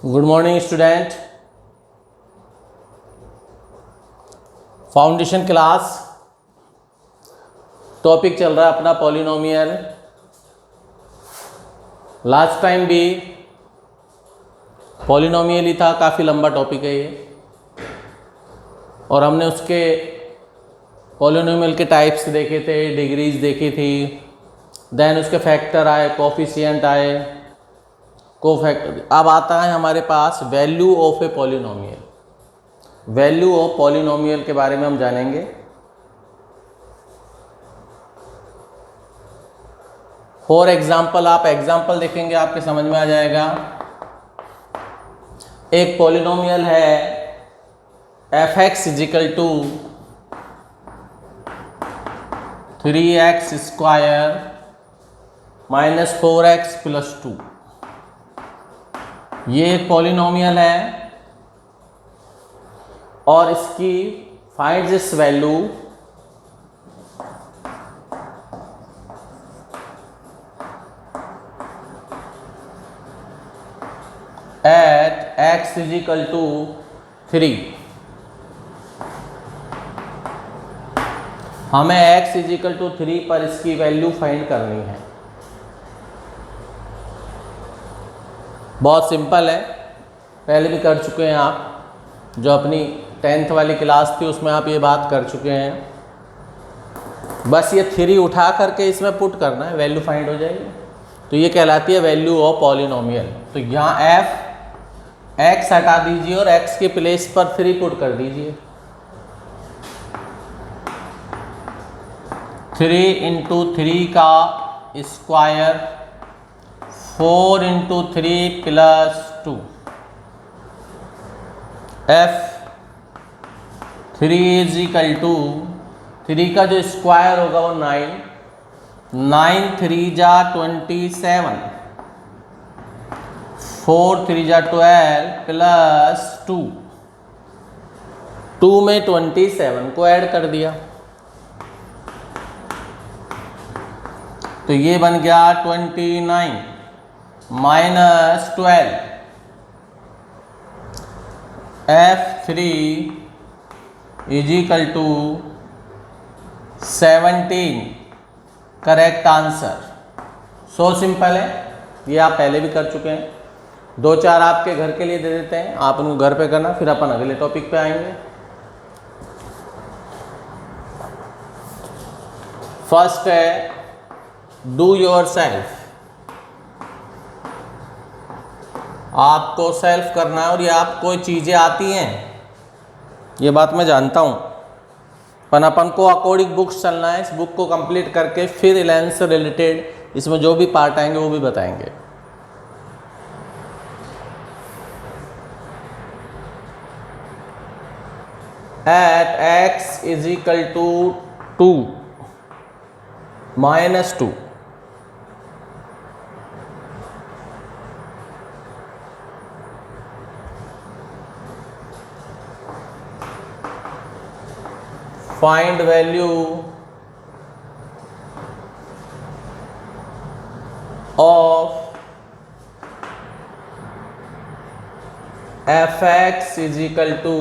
Good morning student. Foundation class topic चल रहा है अपना पॉलिनोमियल। लास्ट टाइम भी पॉलिनोमियल ही था, काफ़ी लंबा टॉपिक है ये, और हमने उसके पॉलिनोमियल के टाइप्स देखे थे, डिग्रीज देखी थी, देन उसके फैक्टर आए, कोफिशिएंट आए, कोफैक्टर। अब आता है हमारे पास value of a polynomial. Value of polynomial के बारे में हम जानेंगे। फॉर एग्जाम्पल, आप एग्जाम्पल देखेंगे आपके समझ में आ जाएगा। एक पॉलिनोमियल है f x is equal to 3x square minus 4x plus 2। ये एक पॉलिनोमियल है और इसकी find this value at x is equal to 3। हमें x इजिकल टू 3 पर इसकी वैल्यू फाइंड करनी है। बहुत सिंपल है, पहले भी कर चुके हैं आप, जो अपनी 10th वाली क्लास थी उसमें आप ये बात कर चुके हैं। बस ये 3 उठा करके इसमें पुट करना है, वैल्यू फाइंड हो जाएगी। तो ये कहलाती है वैल्यू ऑफ पॉलिनोमियल। तो यहाँ x हटा दीजिए और x के प्लेस पर 3 पुट कर दीजिए। 3 इंटू 3 का square 4 into 3 plus 2। F3 is equal to 3 का जो स्क्वायर होगा वो 9, 9 3 जा 27, 4 3 जा 12 प्लस 2, 2 में 27 को ऐड कर दिया तो ये बन गया 29 minus 12। F3 is equal to 17। Correct answer. So simple है, ये आप पहले भी कर चुके हैं। 2-4 आपके घर के लिए दे देते हैं, आप उनको घर पे करना, फिर अपन अगले टॉपिक पे आएंगे। फर्स्ट है डू योर सेल्फ। आपको सेल्फ करना है और ये आप कोई चीज़ें आती हैं, ये बात मैं जानता हूँ, पर अपन को अकॉर्डिंग बुक्स चलना है। इस बुक को कंप्लीट करके फिर 11th से रिलेटेड इसमें जो भी पार्ट आएंगे वो भी बताएंगे। At x is equal to 2 minus 2। Find value of fx is equal to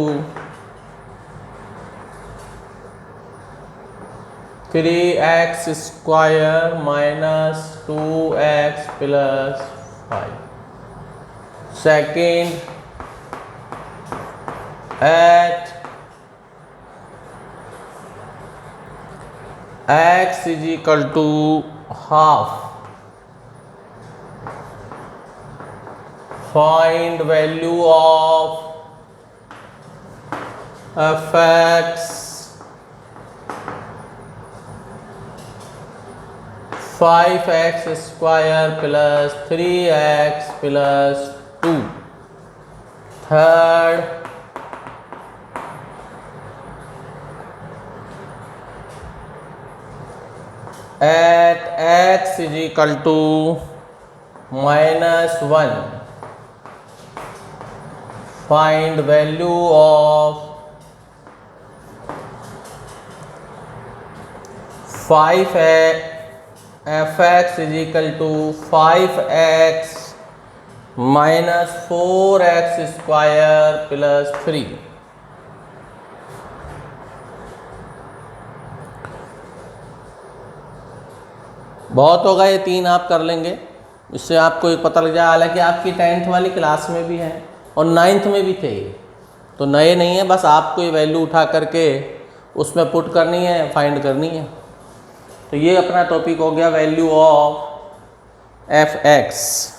3x square minus 2x plus 5. Second, at x is equal to half. Find value of fx 5x square plus 3x plus 2. Third, at x is equal to minus 1. Find value of 5 fx is equal to 5x -4x² + 3। बहुत होगा, ये 3 आप कर लेंगे, इससे आपको एक पता लग जाए। हालांकि आपकी 10th वाली क्लास में भी है और 9th में भी थे, तो नए नहीं है, बस आपको ये वैल्यू उठा करके उसमें पुट करनी है, फाइंड करनी है। तो ये अपना टॉपिक हो गया वैल्यू ऑफ f(x).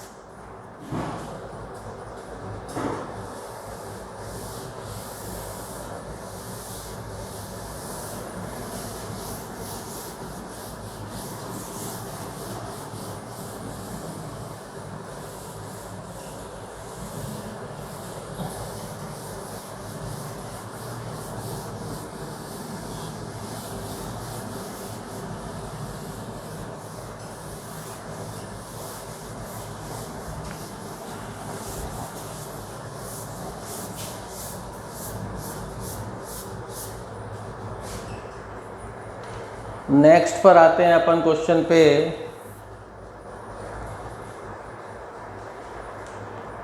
नेक्स्ट पर आते हैं अपन क्वेश्चन पे।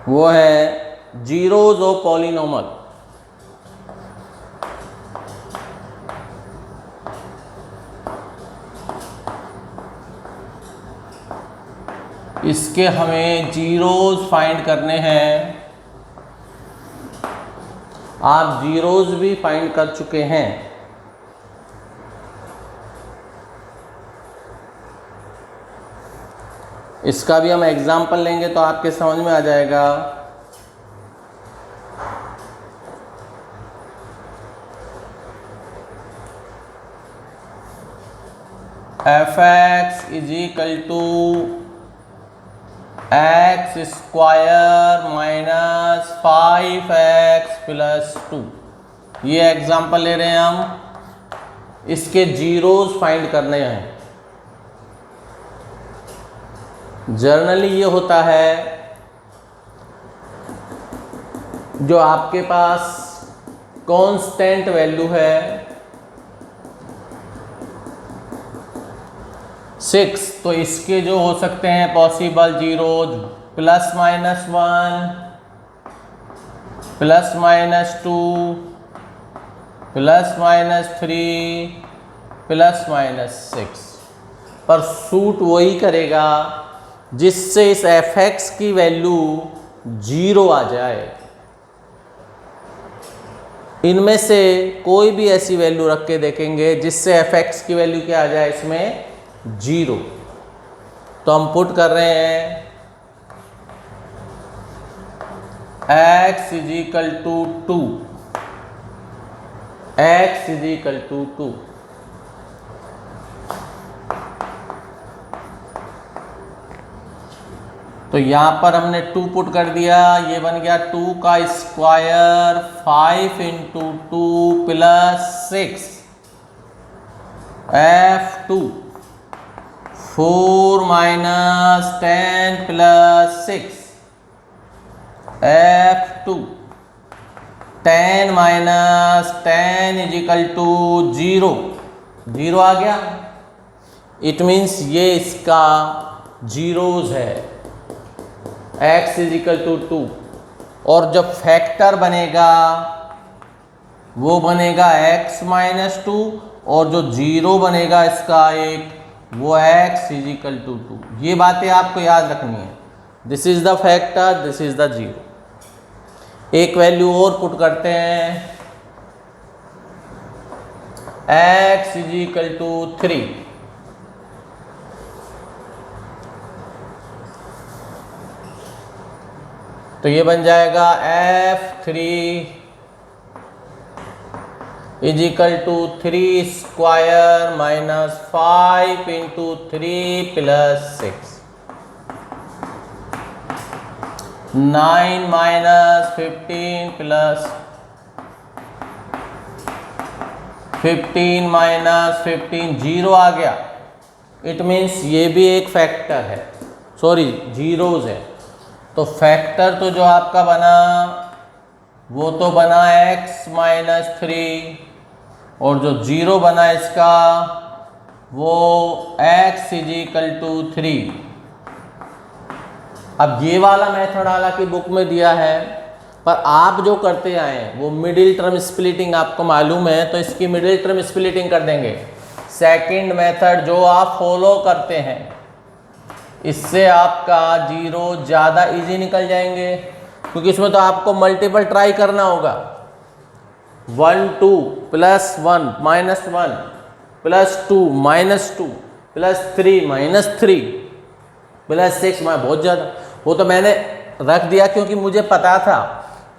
वो है जीरोज ऑफ पॉलिनोमल। इसके हमें जीरोज फाइंड करने हैं। आप जीरोज भी फाइंड कर चुके हैं। इसका भी हम एग्जाम्पल लेंगे तो आपके समझ में आ जाएगा। f(x) = x² - 5x + 2। ये एग्जाम्पल ले रहे हैं हम। इसके जीरोज फाइंड करने हैं। जनरली ये होता है, जो आपके पास कांस्टेंट वैल्यू है 6, तो इसके जो हो सकते हैं पॉसिबल जीरोज +-1, +-2, +-3, +-6, पर सूट वही करेगा जिससे इस f(x) की वैल्यू 0 आ जाए। इनमें से कोई भी ऐसी वैल्यू रख के देखेंगे जिससे f(x) की वैल्यू क्या आ जाए, इसमें 0। तो हम पुट कर रहे हैं x = 2, x = 2। तो यहाँ पर हमने 2 पुट कर दिया, ये बन गया 2 का स्क्वायर 5 × 2 + 6 f(2), 4 - 10 + 6 f(2), 10 - 10 = 0। 0 आ गया। इट मीन्स ये इसका जीरोज है, x = 2। और जब फैक्टर बनेगा वो बनेगा x - 2, और जो 0 बनेगा इसका एक, वो x = 2। ये बातें आपको याद रखनी है। This is the factor, this is the 0। एक वैल्यू और पुट करते हैं, x = 3। तो ये बन जाएगा f(3) = 3² - 5 × 3 + 6, 9 - 15 - 15 0 आ गया। इट मीन्स ये भी एक फैक्टर है, सॉरी जीरोज है। तो फैक्टर तो जो आपका बना वो तो बना x - 3, और जो 0 बना इसका वो x = 3। अब ये वाला मेथड हालांकि बुक में दिया है, पर आप जो करते आए हैं वो मिडिल टर्म स्प्लिटिंग आपको मालूम है, तो इसकी मिडिल टर्म स्प्लिटिंग कर देंगे। सेकंड मेथड जो आप फॉलो करते हैं, इससे आपका जीरो ज़्यादा इजी निकल जाएंगे, क्योंकि इसमें तो आपको मल्टीपल ट्राई करना होगा। 1 2 plus 1 minus 1 plus 2 minus 2 plus 3 minus 3 plus 6 बहुत ज़्यादा, वो तो मैंने रख दिया क्योंकि मुझे पता था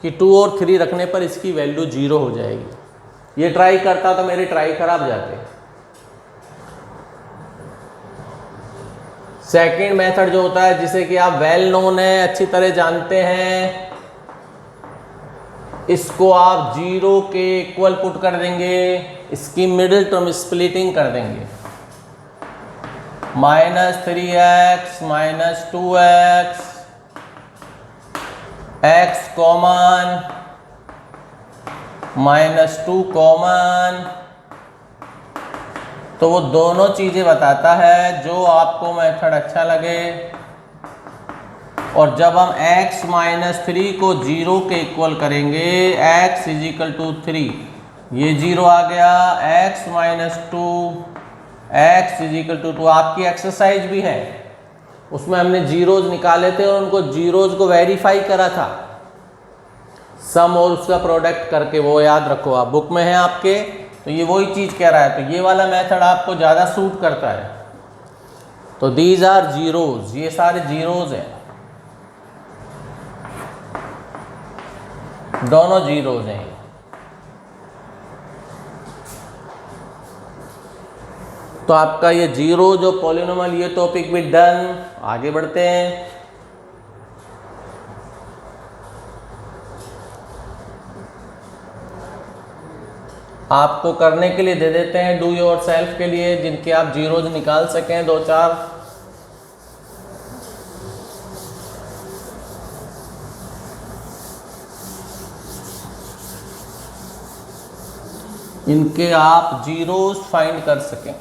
कि 2 और 3 रखने पर इसकी वैल्यू 0 हो जाएगी। ये ट्राई करता तो मेरे ट्राई खराब जाते। सेकंड मेथड जो होता है, जिसे कि आप वेल नोन है, अच्छी तरह जानते हैं, इसको आप 0 के इक्वल पुट कर देंगे, इसकी मिडिल टर्म स्प्लिटिंग कर देंगे। -3x minus 2x, x common, -2 common, तो वो दोनों चीज़ें बताता है जो आपको मेथड अच्छा लगे। और जब हम x माइनस 3 को 0 के इक्वल करेंगे, x इज इक्वल टू 3, ये 0 आ गया, x minus 2, x is equal to 2। आपकी एक्सरसाइज भी है, उसमें हमने जीरोज निकाले थे और उनको जीरोज को वेरीफाई करा था, सम और उसका प्रोडक्ट करके, वो याद रखो आप, बुक में है आपके। तो ये वही चीज़ कह रहा है, तो ये वाला मेथड आपको ज़्यादा सूट करता है। तो दीज आर जीरोज, ये सारे जीरोज हैं, दोनों जीरोज हैं। तो आपका ये जीरो जो पॉलिनोमियल, ये टॉपिक भी डन। आगे बढ़ते हैं। आपको करने के लिए दे देते हैं डू योर सेल्फ के लिए, जिनके आप जीरोज निकाल सकें 2-4। इनके आप जीरोज फाइंड कर सकें।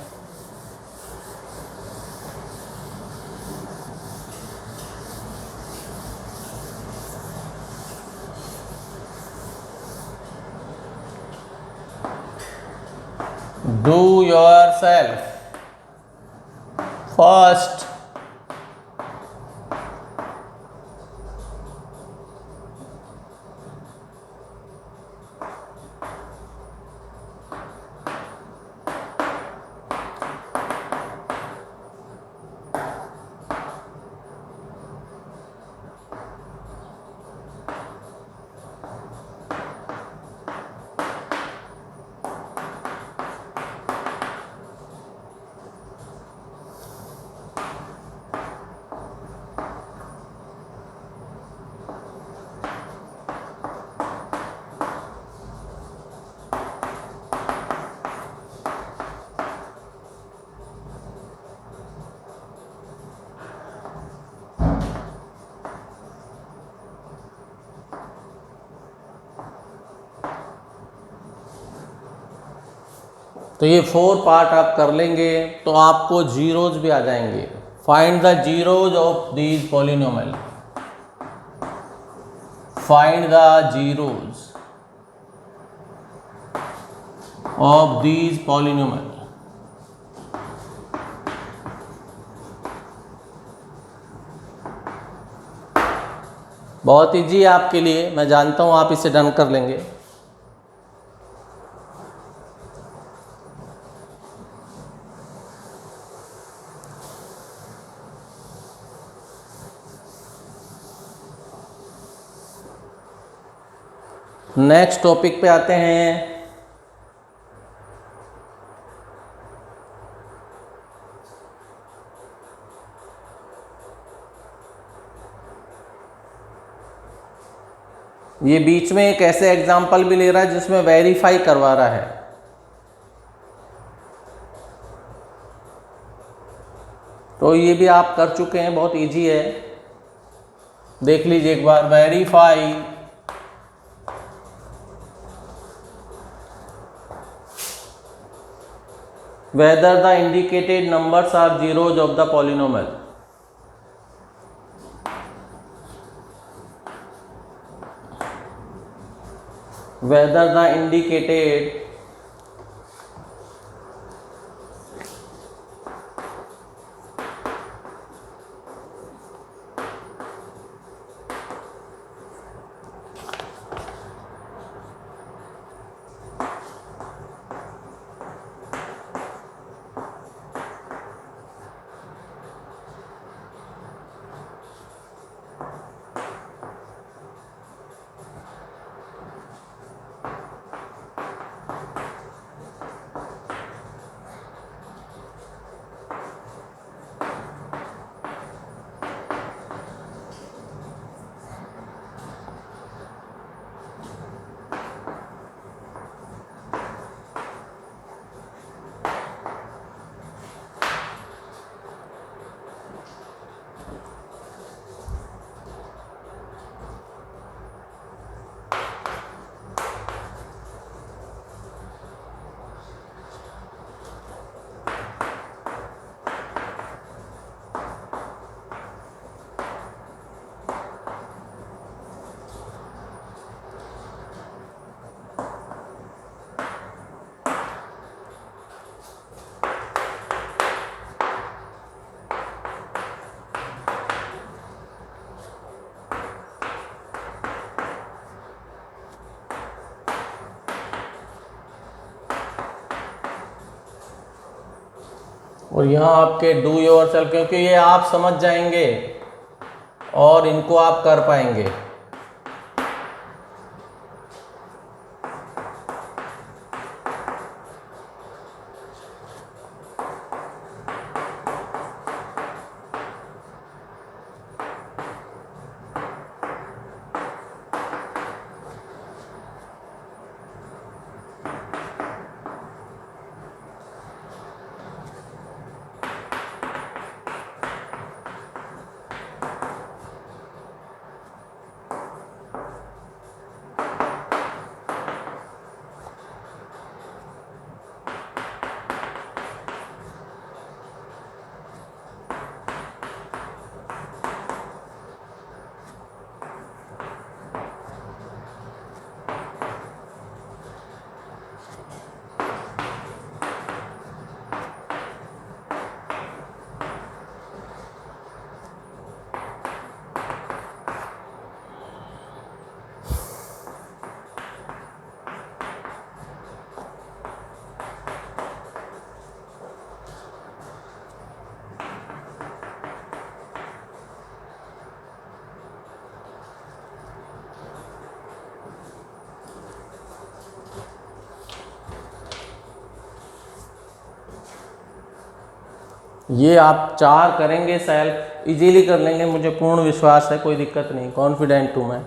Do yourself first। तो ये 4 पार्ट आप कर लेंगे तो आपको जीरोज भी आ जाएंगे। Find the zeros of these polynomial, find the zeros of these polynomial. बहुत ईजी है आपके लिए, मैं जानता हूँ आप इसे डन कर लेंगे। नेक्स्ट टॉपिक पे आते हैं। ये बीच में एक ऐसे एग्जाम्पल भी ले रहा है जिसमें वेरीफाई करवा रहा है। तो ये भी आप कर चुके हैं, बहुत इजी है, देख लीजिए एक बार। Verify whether the indicated numbers are zeros of the polynomial। whether the indicated और यहाँ आपके डू योरसेल्फ, क्योंकि ये आप समझ जाएंगे और इनको आप कर पाएंगे। ये आप 4 करेंगे, सेल्फ इजीली कर लेंगे, मुझे पूर्ण विश्वास है, कोई दिक्कत नहीं, कॉन्फिडेंट हूँ मैं।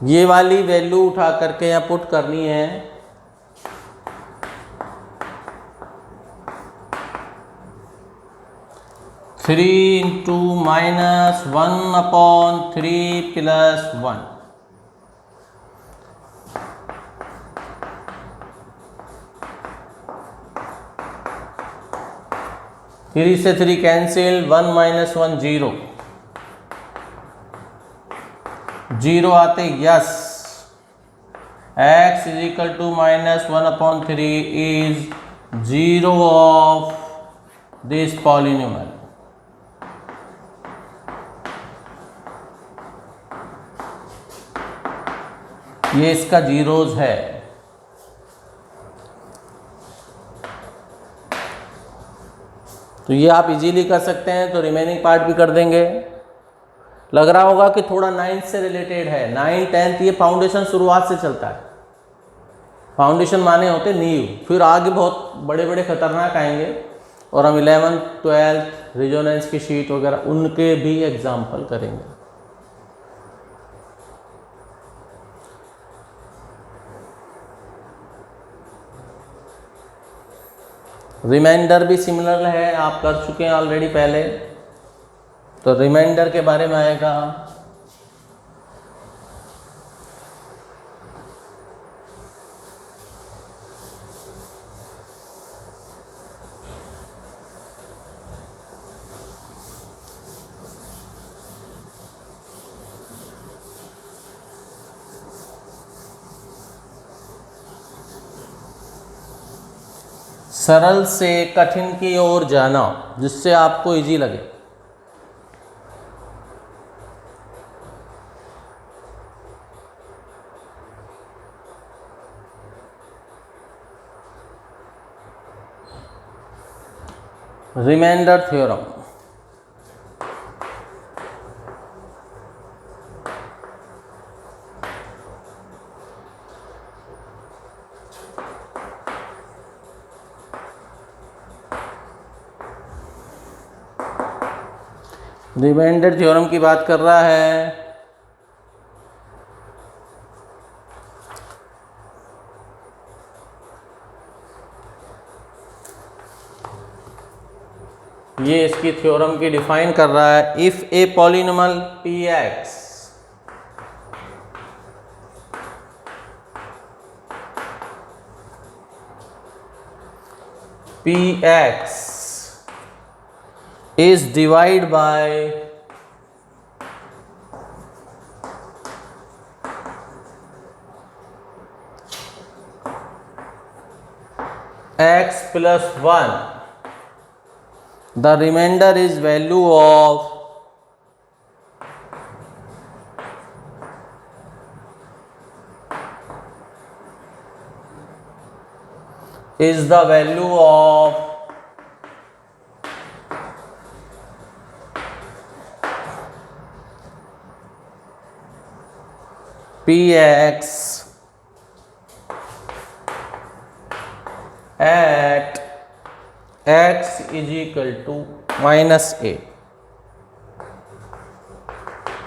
ये वाली वैल्यू उठा करके यहाँ पुट करनी है। Three into -1/3 + 1। थ्री से 3 कैंसिल, 1 - 1 0, 0 आते yes. x = -1/3 is 0 of this polynomial। ये इसका जीरोज है। तो ये आप इजीली कर सकते हैं। तो रिमेनिंग पार्ट भी कर देंगे। लग रहा होगा कि थोड़ा 9th से रिलेटेड है। 9, 10th ये फाउंडेशन शुरुआत से चलता है। फाउंडेशन माने होते नींव, फिर आगे बहुत बड़े बड़े खतरनाक आएंगे और हम 11th 12th रेजोनेंस की शीट वगैरह उनके भी एग्जाम्पल करेंगे। रिमाइंडर भी सिमिलर है, आप कर चुके हैं ऑलरेडी पहले। तो रिमाइंडर के बारे में आएगा। सरल से कठिन की ओर जाना, जिससे आपको इजी लगे। Remainder theorem. रिमाइंडर थ्योरम की बात कर रहा है। ये इसकी थ्योरम की डिफाइन कर रहा है। If a polynomial px is divided by x plus 1, the remainder is value of px at x is equal to minus a.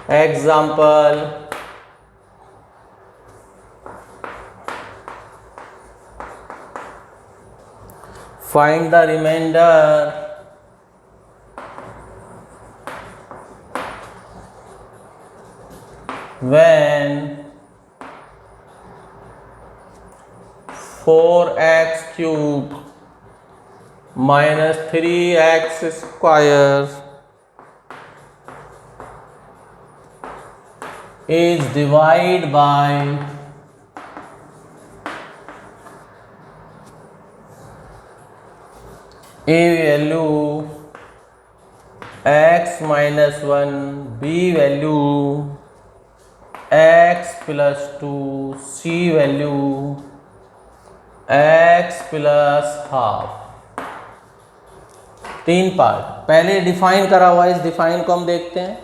Example, find the remainder when 4x cubed minus 3x square is divided by a value x minus 1, b value x plus 2, c value x plus half. 3 part पहले define करा हुआ, इस define को हम देखते हैं।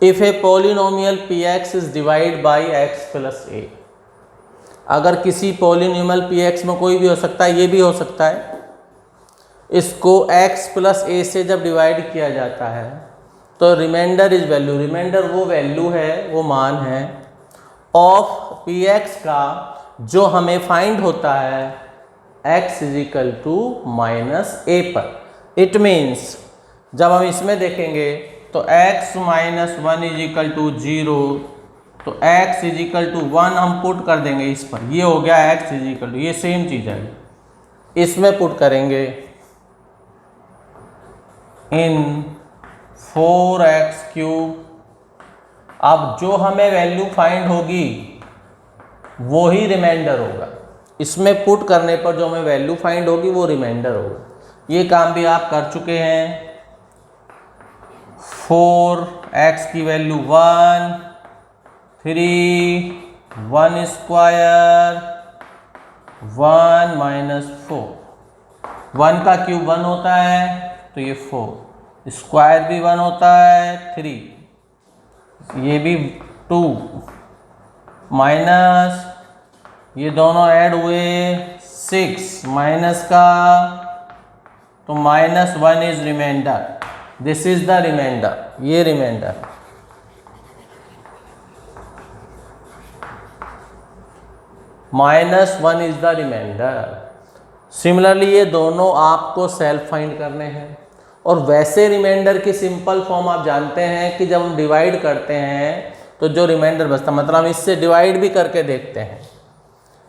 If a polynomial px is divide by x plus a, अगर किसी पॉलिनोमियल px में कोई भी हो सकता है, ये भी हो सकता है, इसको x प्लस a से जब डिवाइड किया जाता है तो रिमाइंडर इज वैल्यू, रिमाइंडर वो वैल्यू है, वो मान है ऑफ px का जो हमें फाइंड होता है x is equal to minus a पर। इट मीन्स जब हम इसमें देखेंगे तो x minus 1 is equal to 0, तो x इज इक्वल टू 1 हम पुट कर देंगे इस पर, ये हो गया x इज इक्वल टू, ये सेम चीज़ है, इसमें पुट करेंगे इन 4x क्यूब। अब जो हमें वैल्यू फाइंड होगी वो ही रिमाइंडर होगा, इसमें पुट करने पर जो हमें वैल्यू फाइंड होगी वो रिमाइंडर होगा। ये काम भी आप कर चुके हैं। 4x की वैल्यू 1, 3, 1 स्क्वायर 1 माइनस 4, 1 का क्यूब 1 होता है तो ये 4, स्क्वायर भी 1 होता है 3, ये भी 2 माइनस ये दोनों ऐड हुए 6 माइनस का, तो minus 1 is reminder, this is the reminder, ये रिमाइंडर। -1 इज द रिमाइंडर। सिमिलरली ये दोनों आपको सेल्फ फाइंड करने हैं। और वैसे रिमाइंडर की सिंपल फॉर्म आप जानते हैं कि जब हम डिवाइड करते हैं तो जो रिमाइंडर बचता, मतलब हम इससे डिवाइड भी करके देखते हैं,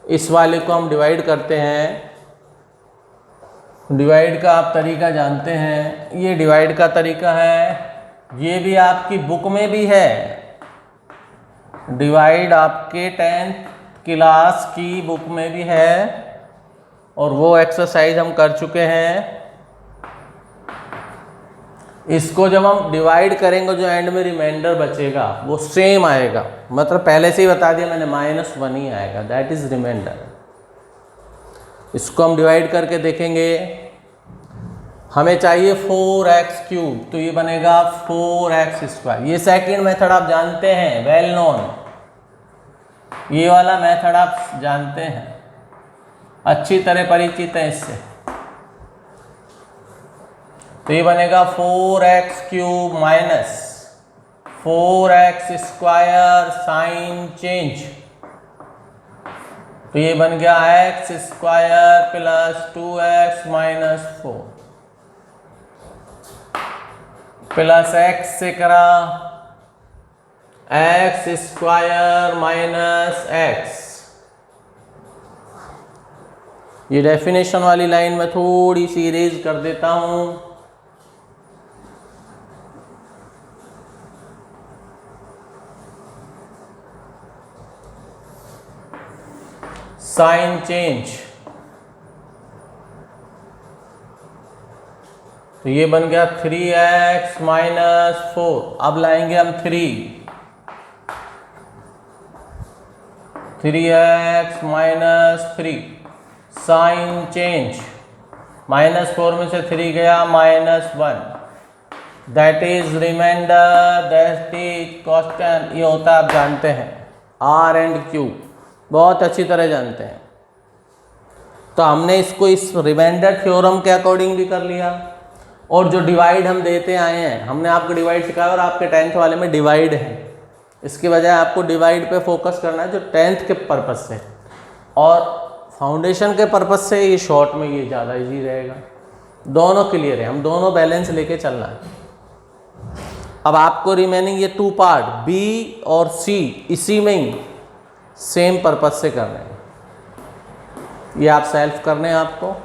इस वाले को हम डिवाइड करते हैं। डिवाइड का आप तरीका जानते हैं, ये डिवाइड का तरीका है, ये भी आपकी बुक में भी है। डिवाइड आपके 10th क्लास की बुक में भी है, और वो एक्सरसाइज हम कर चुके हैं। इसको जब हम डिवाइड करेंगे जो एंड में रिमाइंडर बचेगा वो सेम आएगा, मतलब पहले से ही बता दिया मैंने -1 ही आएगा, दैट इज रिमाइंडर। इसको हम डिवाइड करके देखेंगे, हमें चाहिए 4x³, तो ये बनेगा 4x²। ये सेकंड मेथड आप जानते हैं, वेल नोन, ये वाला मेथड आप जानते हैं, अच्छी तरह परिचित है इससे। तो ये बनेगा 4x³ minus 4x² sign change, तो ये बन गया x² plus 2x minus 4 plus x से करा x² माइनस x। ये डेफिनेशन वाली लाइन में थोड़ी सी इरेज कर देता हूं। साइन चेंज, तो ये बन गया 3x माइनस 4। अब लाएंगे हम 3x माइनस 3 साइन चेंज, -4 में से 3 गया -1, that is remainder, that is constant. ये होता है आप जानते हैं R एंड Q, बहुत अच्छी तरह जानते हैं। तो हमने इसको इस रिमाइंडर थ्योरम के अकॉर्डिंग भी कर लिया, और जो डिवाइड हम देते आए हैं, हमने आपको डिवाइड सिखाया और आपके 10th वाले में डिवाइड है, इसके बजाय आपको डिवाइड पे फोकस करना है जो 10th के पर्पज से, और फाउंडेशन के पर्पज से ये शॉर्ट में ये ज़्यादा इजी रहेगा। दोनों क्लियर है, हम दोनों बैलेंस लेके चलना है। अब आपको रिमेनिंग ये 2 पार्ट B और C इसी में ही सेम पर्पज से करने हैं, ये आप सेल्फ करने हैं आपको।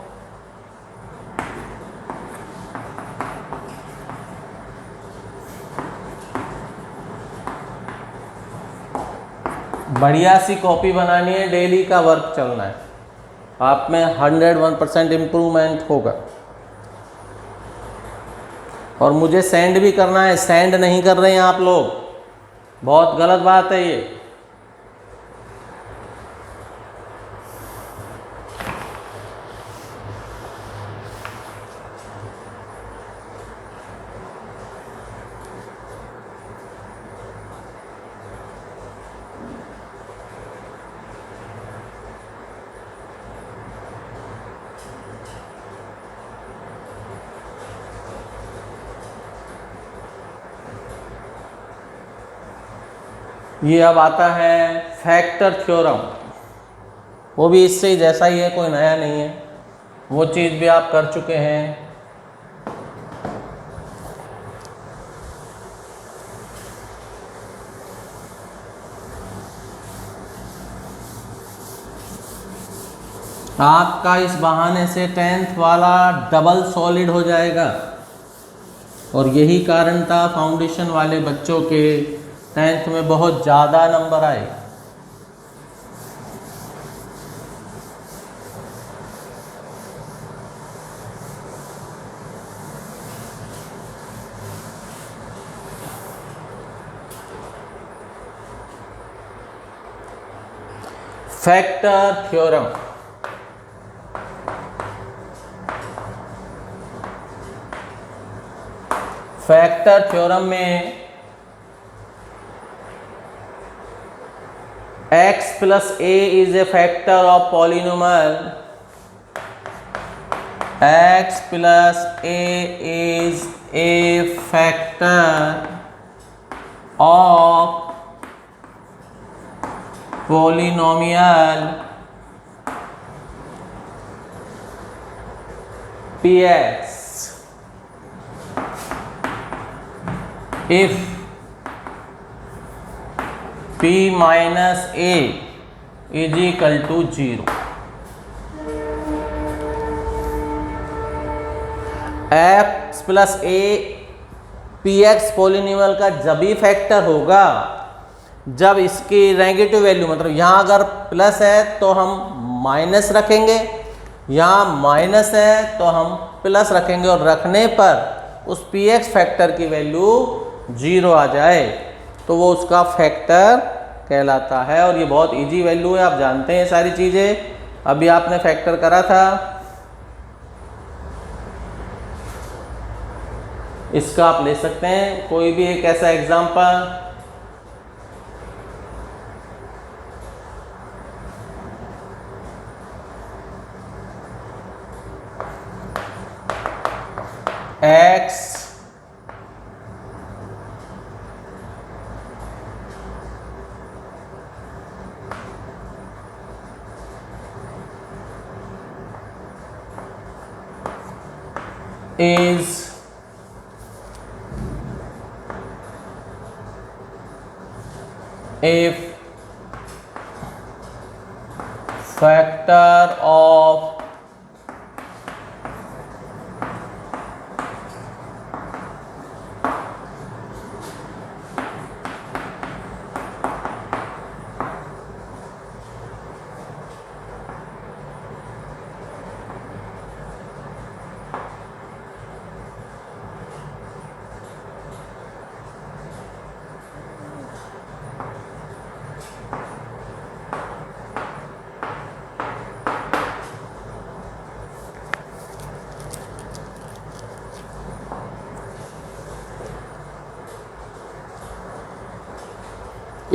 बढ़िया सी कॉपी बनानी है, डेली का वर्क चलना है, आप में 101% इम्प्रूवमेंट होगा। और मुझे सेंड भी करना है, सेंड नहीं कर रहे हैं आप लोग, बहुत गलत बात है ये। ये अब आता है फैक्टर थ्योरम, वो भी इससे ही जैसा ही है, कोई नया नहीं है, वो चीज़ भी आप कर चुके हैं। आपका इस बहाने से 10th वाला डबल सॉलिड हो जाएगा, और यही कारण था फाउंडेशन वाले बच्चों के 10th में बहुत ज़्यादा नंबर आए। फैक्टर थ्योरम, फैक्टर थ्योरम में x plus a is a factor of polynomial, x plus a is a factor of polynomial px if p minus a is equal to 0। x plus a px polynomial का जब भी factor होगा जब इसकी negative value, मतलब यहाँ अगर plus है तो हम माइनस रखेंगे, यहाँ माइनस है तो हम प्लस रखेंगे और रखने पर उस पी एक्स फैक्टर की वैल्यू 0 आ जाए तो वो उसका फैक्टर कहलाता है। और ये बहुत इजी वैल्यू है, आप जानते हैं सारी चीज़ें, अभी आपने फैक्टर करा था। इसका आप ले सकते हैं कोई भी एक ऐसा example. x is a factor of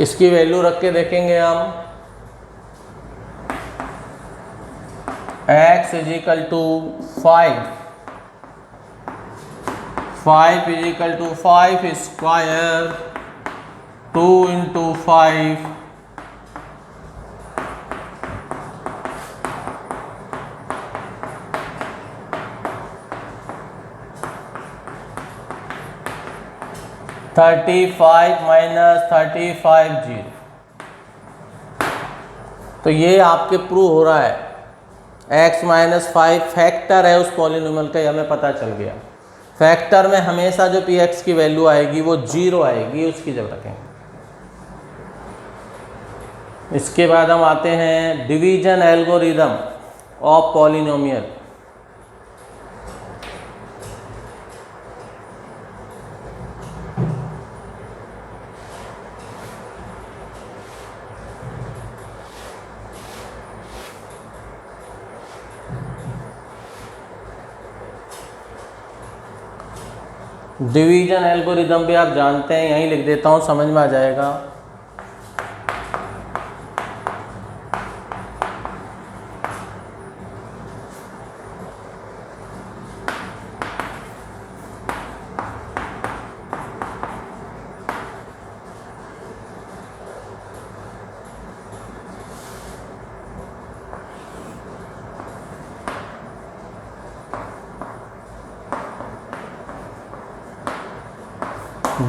इसकी वैल्यू रख के देखेंगे हम। x is equal to 5 is equal to 5 square 2 into 5 35 minus 35 0। तो ये आपके प्रूव हो रहा है x माइनस 5 फैक्टर है उस पॉलिनोमियल का, ये हमें पता चल गया। फैक्टर में हमेशा जो पी एक्स की वैल्यू आएगी वो 0 आएगी, उसकी जब रखेंगे। इसके बाद हम आते हैं division algorithm of polynomial. Division algorithm भी आप जानते हैं, यहीं लिख देता हूँ, समझ में आ जाएगा।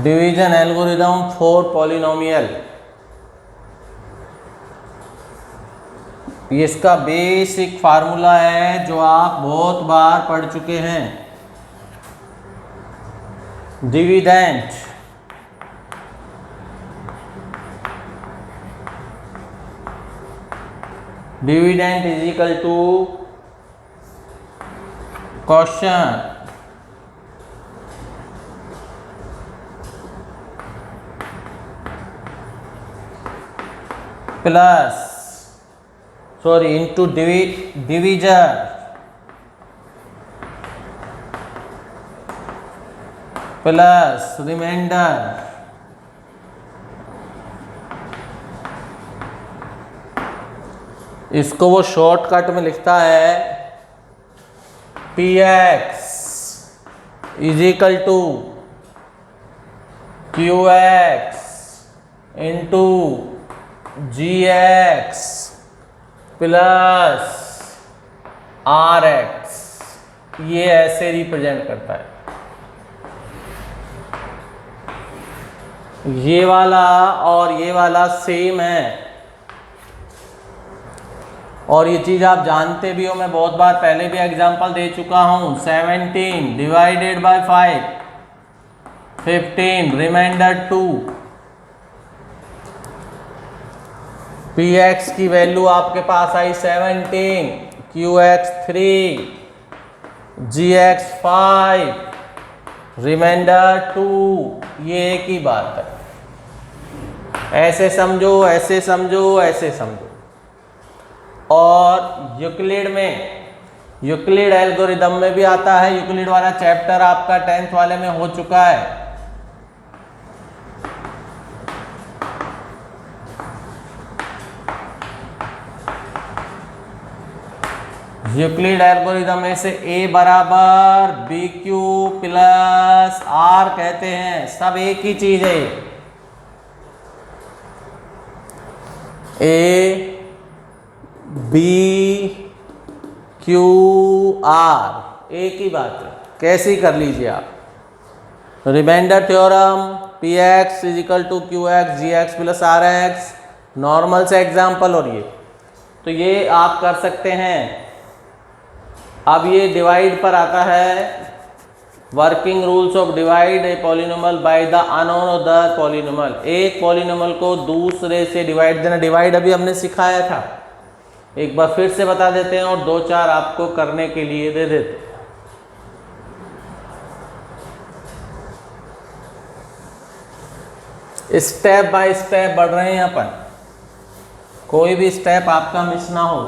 डिवीजन एल्गोरिदम फॉर पॉलिनोमियल, ये इसका बेसिक फार्मूला है जो आप बहुत बार पढ़ चुके हैं। Dividend is equal to question plus into divisor plus remainder. इसको वो शॉर्टकट में लिखता है p x is equal to q x into g x plus r x, ये ऐसे रिप्रेजेंट करता है। ये वाला और ये वाला सेम है, और ये चीज़ आप जानते भी हो, मैं बहुत बार पहले भी एग्जांपल दे चुका हूँ। 17 divided by 5 15 remainder 2। P x की वैल्यू आपके पास आई 17, QX3, GX5, रिमाइंडर 2, ये एक ही बात है। ऐसे समझो, ऐसे समझो, ऐसे समझो। और यूक्लिड में, यूक्लिड एल्गोरिदम में भी आता है। यूक्लिड वाला चैप्टर आपका 10th वाले में हो चुका है। यूक्लिड एल्गोरिदम में से A बराबर BQ प्लस R कहते हैं, सब एक ही चीज है। A B Q R एक ही बात है। कैसी कर लीजिए आप। Remainder theorem PX is equal to QX GX plus RX, normal से एग्जाम्पल। और ये तो ये आप कर सकते हैं। अब ये डिवाइड पर आता है। Working rules of divide a polynomial by the unknown other polynomial. एक पॉलिनोमियल को दूसरे से डिवाइड देना। डिवाइड अभी हमने सिखाया था, एक बार फिर से बता देते हैं और 2-4 आपको करने के लिए दे देते हैं। स्टेप बाय स्टेप बढ़ रहे हैं अपन, कोई भी स्टेप आपका मिस ना हो।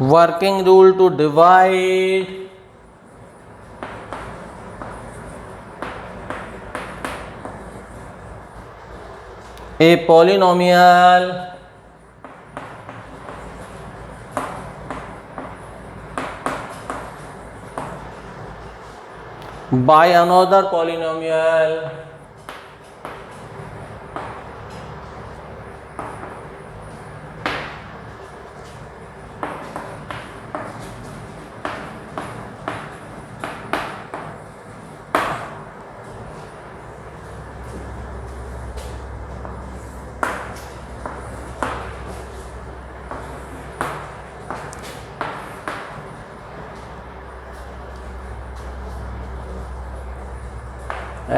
Working rule to divide a polynomial by another polynomial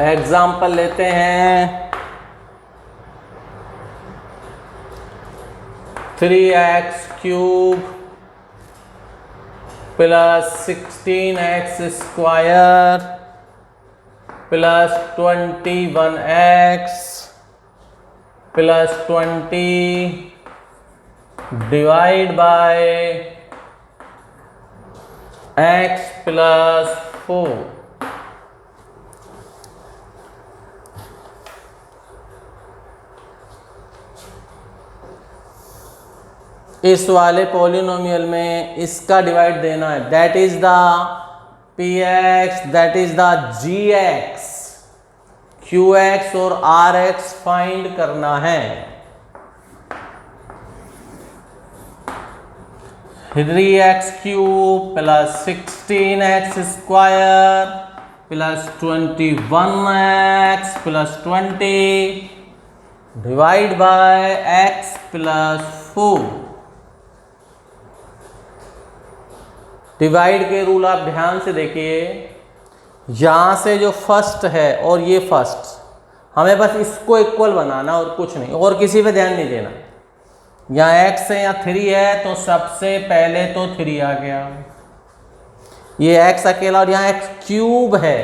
example लेते हैं। 3x cube plus 16x square plus 21x plus 20 divide by x plus 4। इस वाले पॉलिनोमियल में इसका डिवाइड देना है, that is the px, that is the gx, qx और rx find करना है। 3x cube plus 16x square plus 21x plus 20 divide by x plus 4। Divide के रूल आप ध्यान से देखिए। यहां से जो फर्स्ट है और ये फर्स्ट, हमें बस इसको इक्वल बनाना और कुछ नहीं, और किसी पे ध्यान नहीं देना। यहाँ x है, यहाँ 3 है, तो सबसे पहले तो 3 आ गया। ये x अकेला और यहाँ x क्यूब है,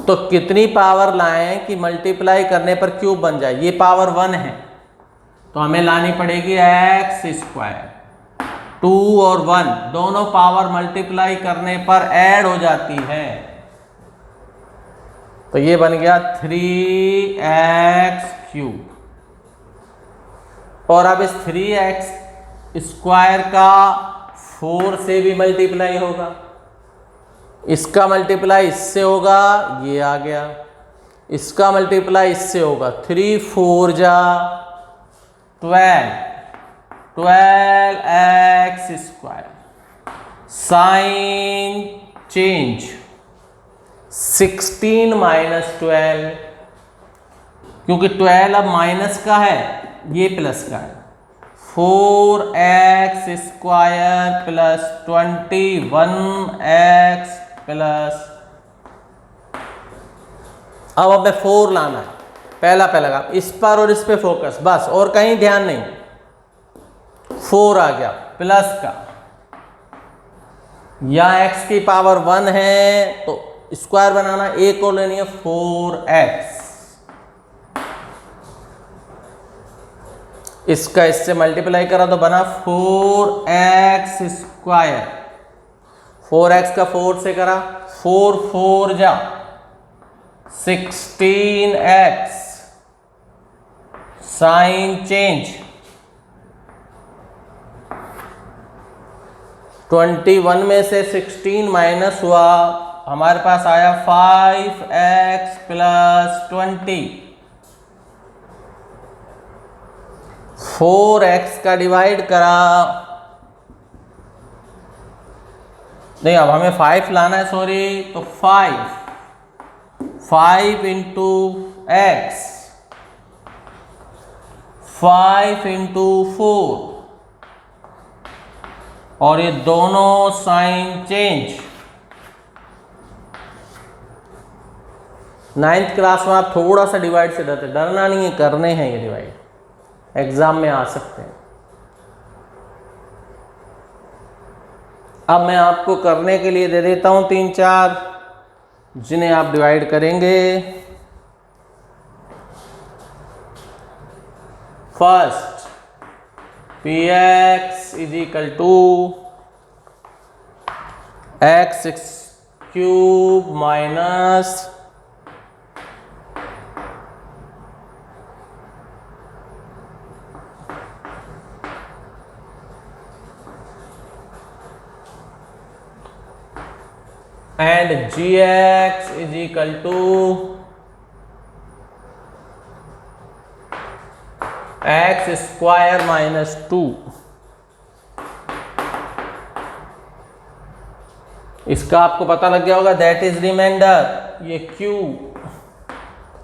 तो कितनी पावर लाएं कि मल्टीप्लाई करने पर क्यूब बन जाए। ये पावर 1 है, तो हमें लानी पड़ेगी x स्क्वायर। 2 और 1 दोनों पावर मल्टीप्लाई करने पर ऐड हो जाती है, तो ये बन गया 3x क्यूब। और अब इस 3x स्क्वायर का 4 से भी मल्टीप्लाई होगा, इसका मल्टीप्लाई इससे होगा, ये आ गया, इसका मल्टीप्लाई इससे होगा, 3 4 जा 12, 12x square, sign change 16 minus 12, क्योंकि 12 अब माइनस का है, ये प्लस का है, 4x square plus 21x plus, अब हमें 4 लाना है, पहला काम इस पर और इस पे फोकस, बस और कहीं ध्यान नहीं, 4 आ गया प्लस का, या x की पावर 1 है तो स्क्वायर बनाना, एक और लेनी है 4x, इसका इससे मल्टीप्लाई करा तो बना 4x स्क्वायर, 4x का 4 से करा, 4 4 जा 16x, साइन चेंज 21 में से 16 माइनस हुआ, हमारे पास आया 5x प्लस 20, 4x का डिवाइड करा, नहीं अब हमें 5 लाना है, सॉरी, तो 5 इंटू x, 5 इंटू 4, और ये दोनों साइन चेंज। 9th क्लास में आप थोड़ा सा डिवाइड से डरते, डरना नहीं है, करने हैं ये डिवाइड, एग्जाम में आ सकते हैं। अब मैं आपको करने के लिए दे देता हूं 3-4 जिन्हें आप डिवाइड करेंगे। First, px is equal to x cube minus and gx is equal to x square minus 2। इसका आपको पता लग गया होगा, दैट इज रिमाइंडर, ये q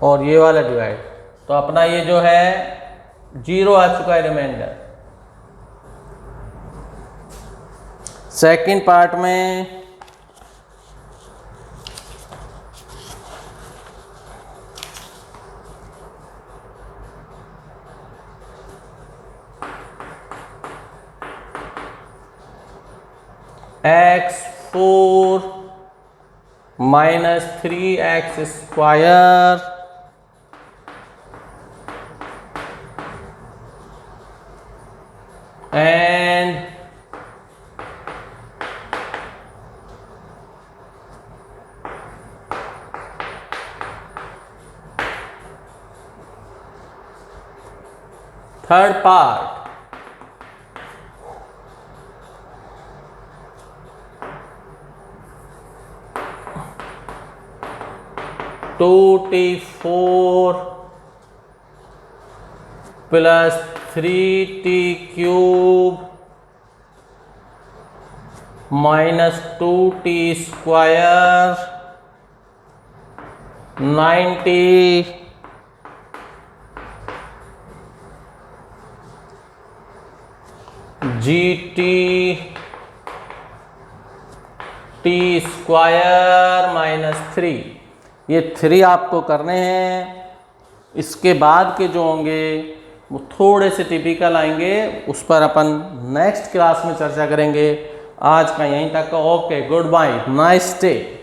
और ये वाला डिवाइड, तो अपना ये जो है 0 आ चुका है रिमाइंडर। सेकंड पार्ट में x4 minus 3x square and third part 2t4 plus 3t cube minus 2t square 90 gt t square minus 3। ये 3 आपको करने हैं। इसके बाद के जो होंगे वो थोड़े से टिपिकल आएंगे, उस पर अपन नेक्स्ट क्लास में चर्चा करेंगे। आज का यहीं तक। Okay, goodbye, nice day.